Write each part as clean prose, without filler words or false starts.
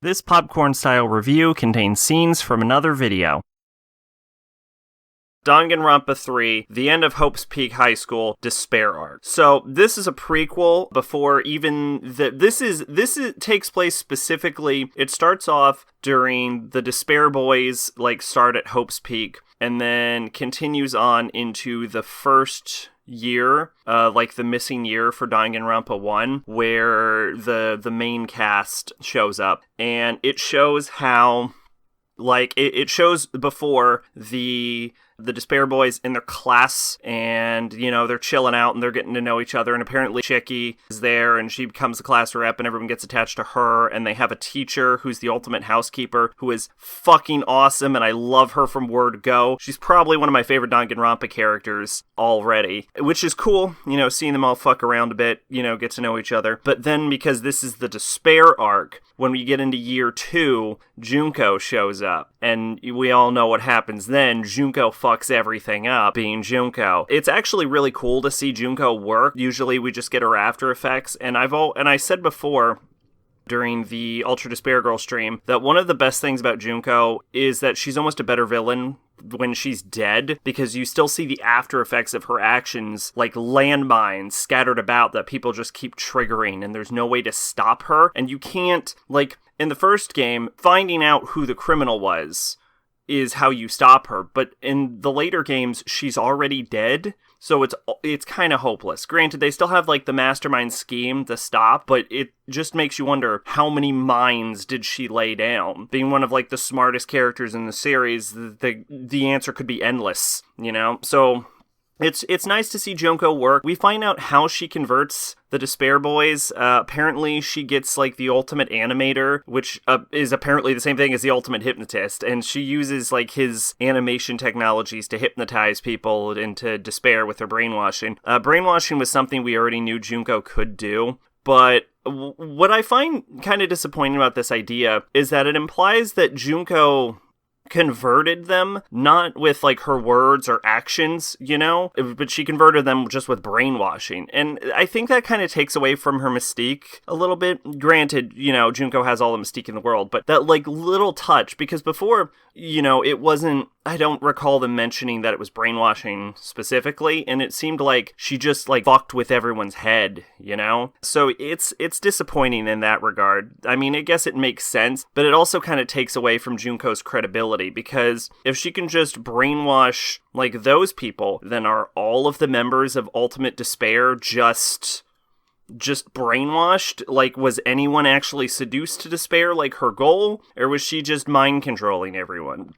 This popcorn-style review contains scenes from another video. Danganronpa 3, The End of Hope's Peak High School, Despair Arc. So, this is a prequel before even this takes place specifically, it starts off during the Despair Boys, start at Hope's Peak, and then continues on into the first year, the missing year for Danganronpa 1, where the main cast shows up. And it shows how, it shows before the Despair Boys in their class, and, they're chilling out and they're getting to know each other, and apparently Chicky is there, and she becomes the class rep, and everyone gets attached to her, and they have a teacher who's the ultimate housekeeper, who is fucking awesome, and I love her from word go. She's probably one of my favorite Danganronpa characters already, which is cool, seeing them all fuck around a bit, get to know each other. But then, because this is the Despair arc, when we get into year 2, Junko shows up, and we all know what happens then. Junko fucks everything up, being Junko. It's actually really cool to see Junko work. Usually we just get her after effects, and I said before during the Ultra Despair Girl stream that one of the best things about Junko is that she's almost a better villain when she's dead, because you still see the after effects of her actions, like landmines scattered about that people just keep triggering, and there's no way to stop her. And you can't, in the first game, finding out who the criminal was is how you stop her, but in the later games, she's already dead, so it's kind of hopeless. Granted, they still have, the mastermind scheme to stop, but it just makes you wonder, how many mines did she lay down? Being one of, the smartest characters in the series, the answer could be endless, So it's nice to see Junko work. We find out how she converts the Despair Boys. Apparently she gets the ultimate animator, which is apparently the same thing as the ultimate hypnotist, and she uses his animation technologies to hypnotize people into despair with her brainwashing. Brainwashing was something we already knew Junko could do, but what I find kind of disappointing about this idea is that it implies that Junko converted them, not with her words or actions, but she converted them just with brainwashing. And I think that kind of takes away from her mystique a little bit. Granted, Junko has all the mystique in the world, but that little touch, because before, it wasn't, I don't recall them mentioning that it was brainwashing specifically, and it seemed like she just fucked with everyone's head, So it's disappointing in that regard. I mean, I guess it makes sense, but it also kind of takes away from Junko's credibility, because if she can just brainwash those people, then are all of the members of Ultimate Despair just brainwashed? Was anyone actually seduced to despair her goal, or was she just mind controlling everyone?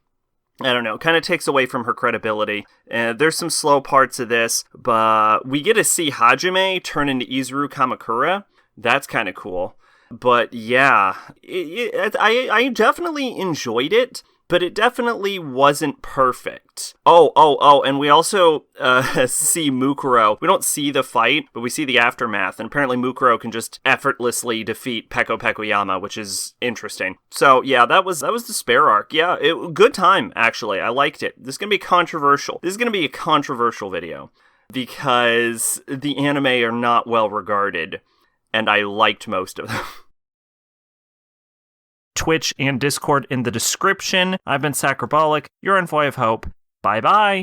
I don't know, kind of takes away from her credibility. There's some slow parts of this, but we get to see Hajime turn into Izuru Kamakura. That's kind of cool. But yeah, I definitely enjoyed it, but it definitely wasn't perfect. Oh, and we also see Mukuro. We don't see the fight, but we see the aftermath, and apparently Mukuro can just effortlessly defeat Peko Pekoyama, which is interesting. So yeah, that was the Despair arc. Yeah, good time, actually. I liked it. This is going to be controversial. This is going to be a controversial video, because the anime are not well regarded, and I liked most of them. Twitch and Discord in the description. I've been Sacrobolic. You're Envoy of Hope. Bye-bye.